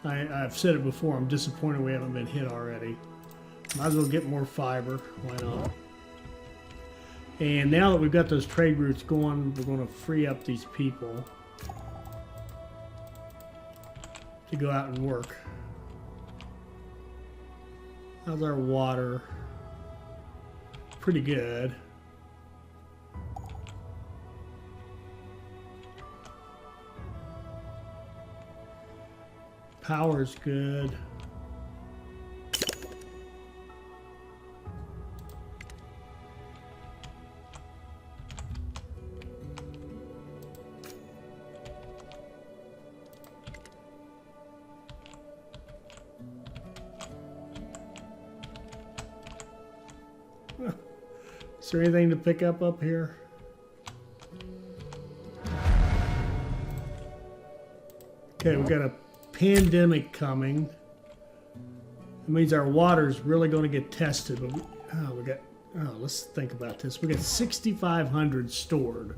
I've said it before, I'm disappointed we haven't been hit already. Might as well get more fiber, why not? And now that we've got those trade routes going, we're going to free up these people to go out and work. How's our water? Pretty good. Power's good. Is there anything to pick up here? Okay, we got a pandemic coming. It means our water's really going to get tested. But let's think about this. We got 6,500 stored,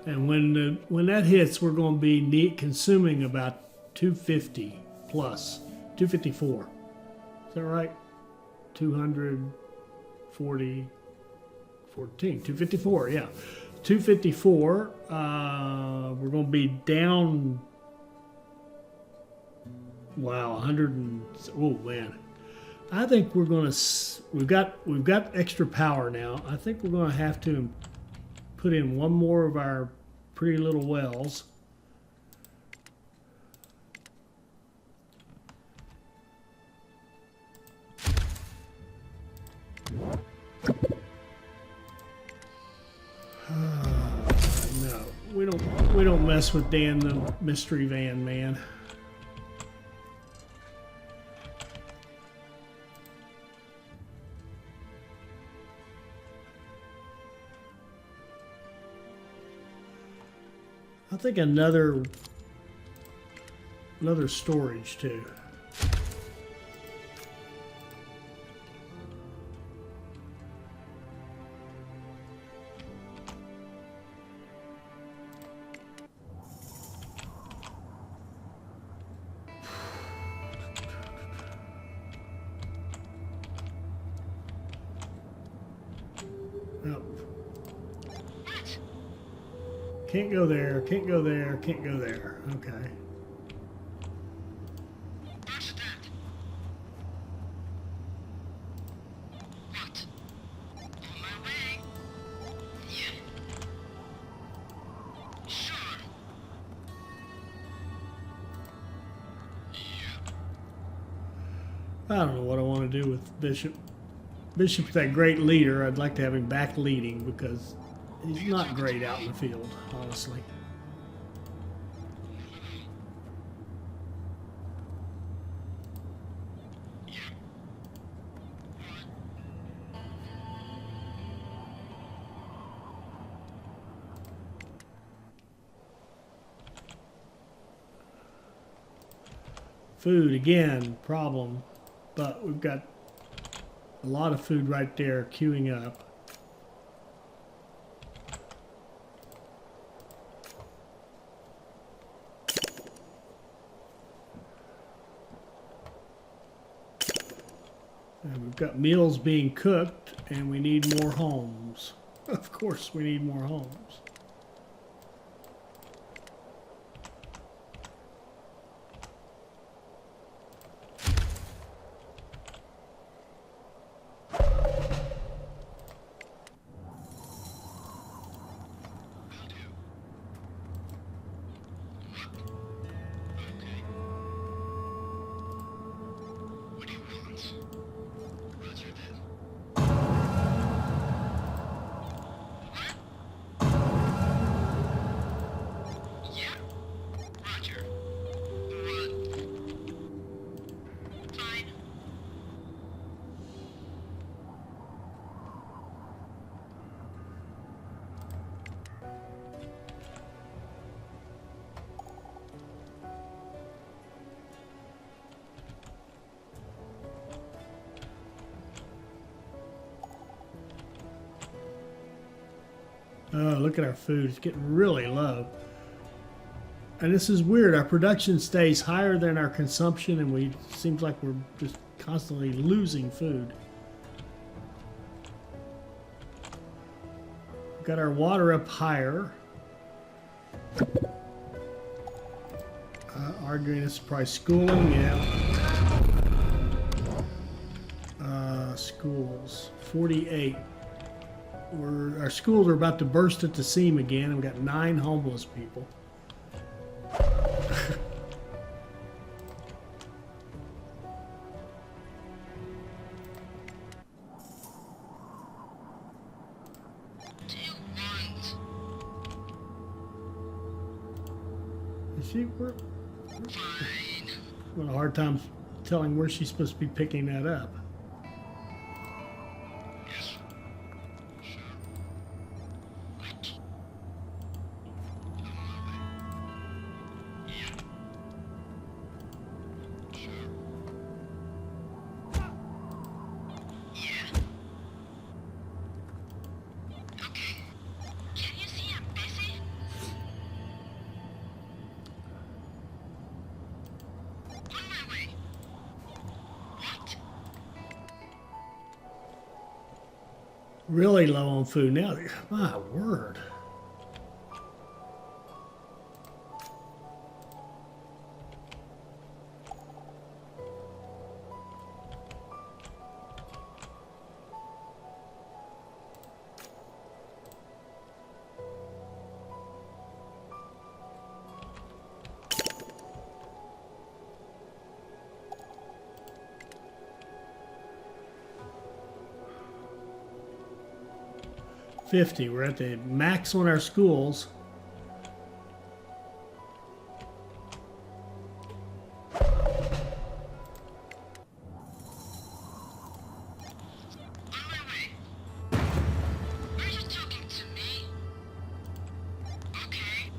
and when that hits, we're going to be consuming about 250 plus 254. Is that right? 240, 14, 254. Yeah. 254. We're going to be down. Wow, 100 and oh man. I think we're going to. We've got extra power now. I think we're going to have to put in one more of our pretty little wells. No, we don't mess with Dan the mystery van man. I think another storage too. Nope. Can't go there, can't go there, can't go there. Okay. What's that? What? On my way. Yeah. Sure. Yeah. I don't know what I want to do with Bishop. Bishop's that great leader. I'd like to have him back leading because he's not great out in the field, honestly. Food, again, problem. But we've got a lot of food right there queuing up. And we've got meals being cooked, and we need more homes. Of course, we need more homes. Oh, look at our food. It's getting really low. And this is weird. Our production stays higher than our consumption, and we seems like we're just constantly losing food. We've got our water up higher. Arguing this is probably schooling, yeah. Schools, 48. Our schools are about to burst at the seam again, and we've got 9 homeless people. We're having a hard time telling where she's supposed to be picking that up. Yes. Sure. Right. Yeah. Sure. Yeah. Okay. Can you see I'm busy? On my way. What? Really low on food now. My word. 50. We're at the max on our schools. On my way. Are you talking to me? Okay.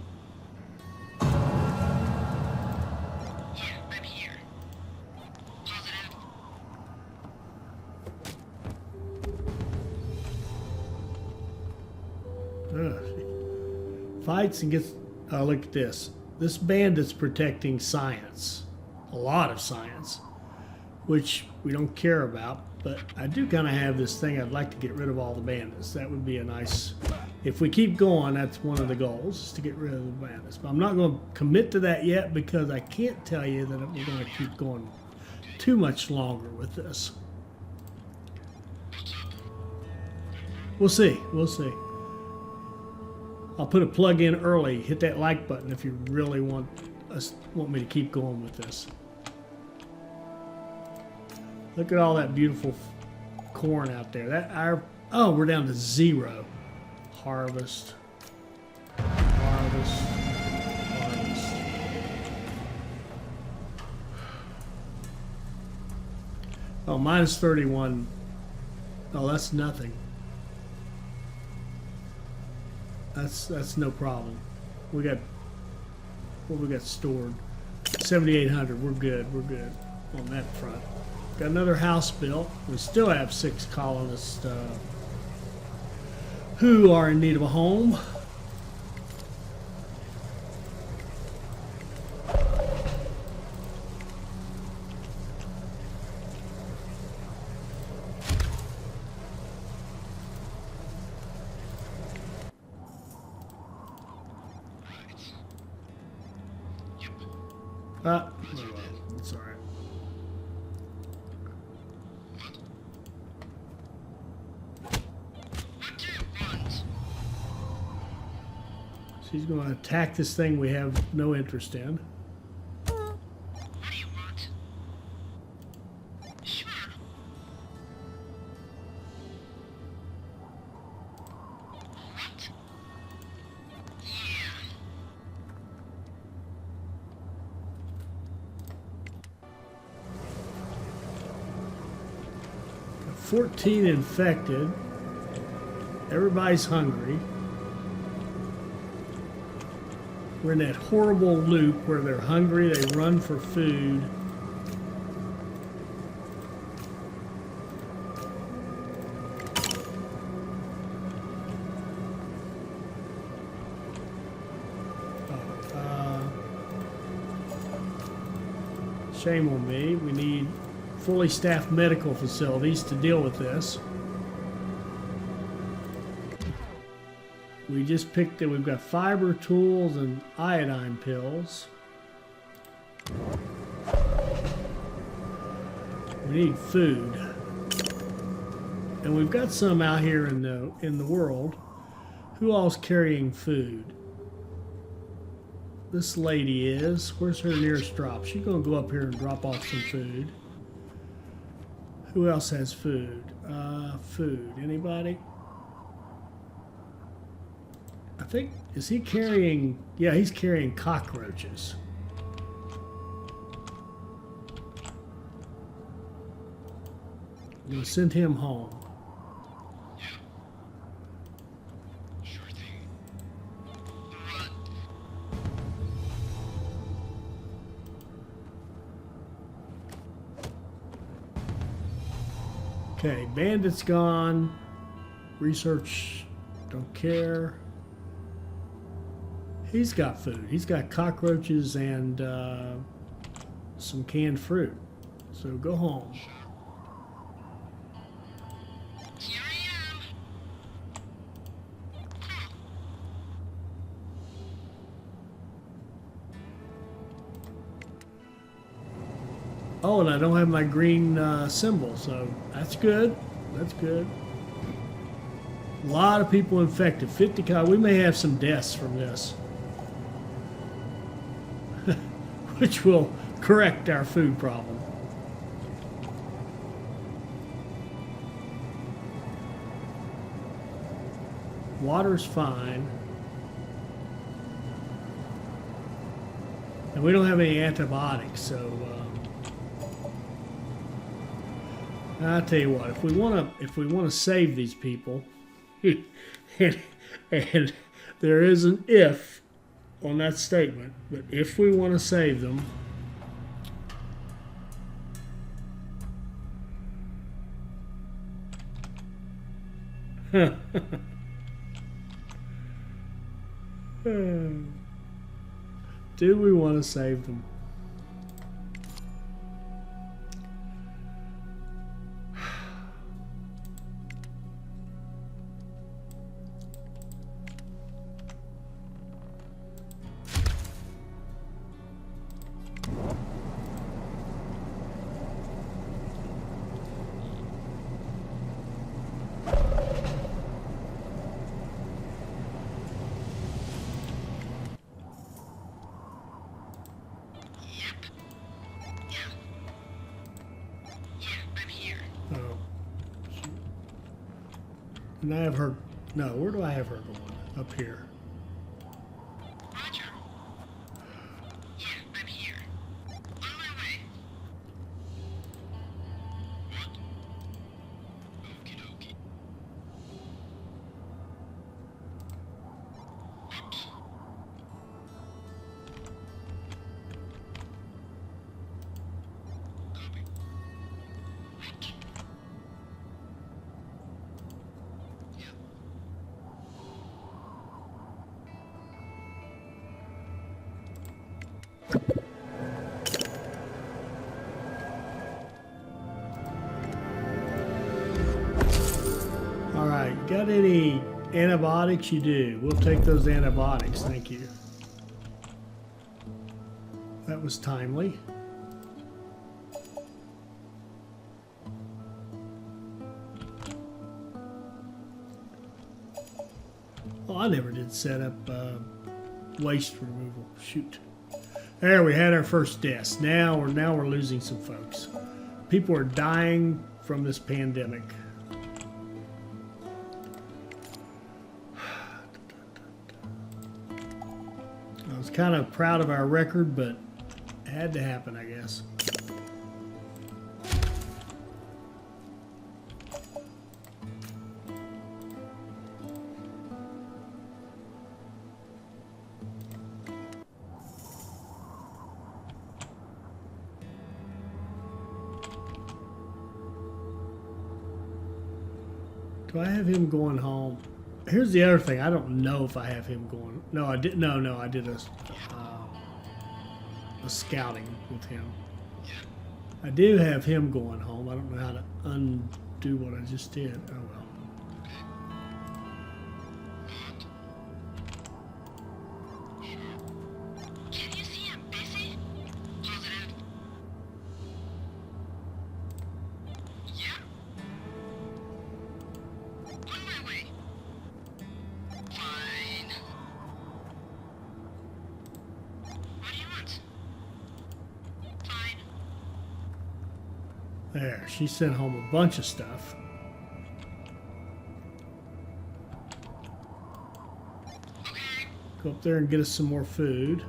Yeah, I'm here. Positive. Fights and gets. Oh, look at this. This bandit's protecting science. A lot of science. Which we don't care about. But I do kind of have this thing. I'd like to get rid of all the bandits. That would be a nice. If we keep going, that's one of the goals, is to get rid of the bandits. But I'm not going to commit to that yet because I can't tell you that we're going to keep going too much longer with this. We'll see. We'll see. I'll put a plug in early. Hit that like button if you really want me to keep going with this. Look at all that beautiful corn out there. Oh, we're down to 0. Harvest. Harvest. Harvest. Oh, minus 31. Oh, that's nothing. That's no problem. We got what we got stored. 7,800. We're good. We're good on that front. Got another house built. We still have 6 colonists who are in need of a home. Oh, well, that's all right. What do you want? She's going to attack this thing we have no interest in. What do you want? Sure. What? Yeah. 14 infected. Everybody's hungry. We're in that horrible loop where they're hungry, they run for food. Shame on me. We need fully staffed medical facilities to deal with this. We just picked it. We've got fiber tools and iodine pills. We need food. And we've got some out here in the world. Who all's carrying food? This lady is. Where's her nearest drop? She's gonna go up here and drop off some food. Who else has food? Food. Anybody? I think, is he carrying, yeah, he's carrying cockroaches. I'm gonna send him home. Yeah. Sure thing. Okay, bandits gone. Research, don't care. He's got food. He's got cockroaches and some canned fruit. So go home. Here I am. Oh, and I don't have my green symbol, so that's good. That's good. A lot of people infected. 50 we may have some deaths from this. Which will correct our food problem. Water's fine. And we don't have any antibiotics, so I'll tell you what. If we want to save these people, and there is an if on that statement, but if we want to save them, do we want to save them? And I have her. No, where do I have her going? Up here. Roger. Yeah, I'm here. On my way. What? Okie dokie. Oops. Copy. What? Yeah. All right. Got any antibiotics? You do. We'll take those antibiotics. Thank you. That was timely. Oh, I never did set up waste removal. Shoot. There, we had our first deaths. Now we're losing some folks. People are dying from this pandemic. I was kind of proud of our record, but it had to happen, I guess. Do I have him going home? Here's the other thing. I don't know if I have him going. No, I did. No, I did a scouting with him. I do have him going home. I don't know how to undo what I just did. Oh well. Can you see I'm busy? Positive. Yeah. On my way. Fine. What do you want? Fine. There. She sent home a bunch of stuff. Okay. Go up there and get us some more food.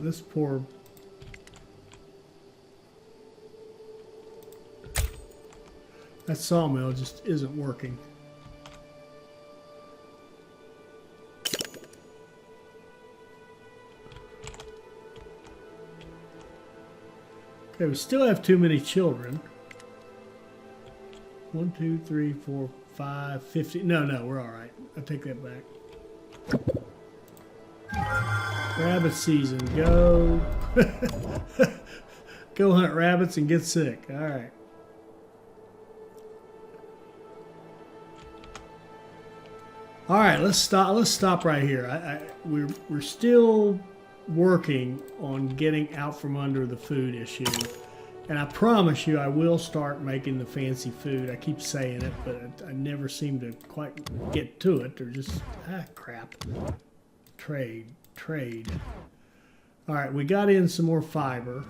This poor... That sawmill just isn't working. Okay, we still have too many children. 1, 2, 3, 4, 5, 50. No, we're all right. I take that back. Rabbit season. Go. Go hunt rabbits and get sick. All right. All right, let's stop. Let's stop right here. We're still working on getting out from under the food issue, and I promise you, I will start making the fancy food. I keep saying it, but I never seem to quite get to it. Or just crap. Trade. All right, we got in some more fiber.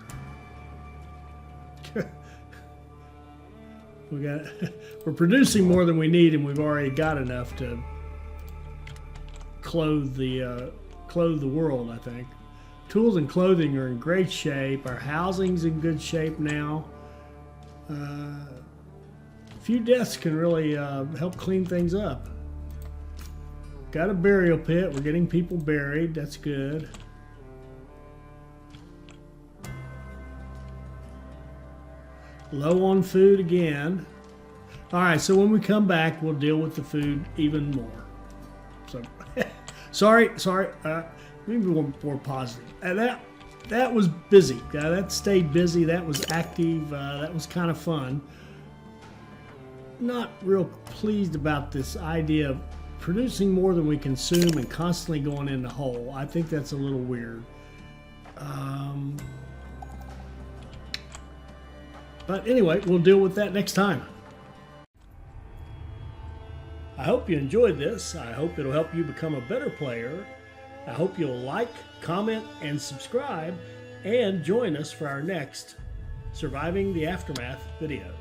We're producing more than we need, and we've already got enough to clothe the world, I think. Tools and clothing are in great shape. Our housing's in good shape now. A few deaths can really help clean things up. Got a burial pit. We're getting people buried. That's good. Low on food again. All right, so when we come back, we'll deal with the food even more. So, sorry. Maybe one more positive. That was busy. That stayed busy. That was active. That was kind of fun. Not real pleased about this idea of producing more than we consume and constantly going in the hole. I think that's a little weird. But anyway, we'll deal with that next time. I hope you enjoyed this. I hope it'll help you become a better player. I hope you'll like, comment, and subscribe, and join us for our next Surviving the Aftermath video.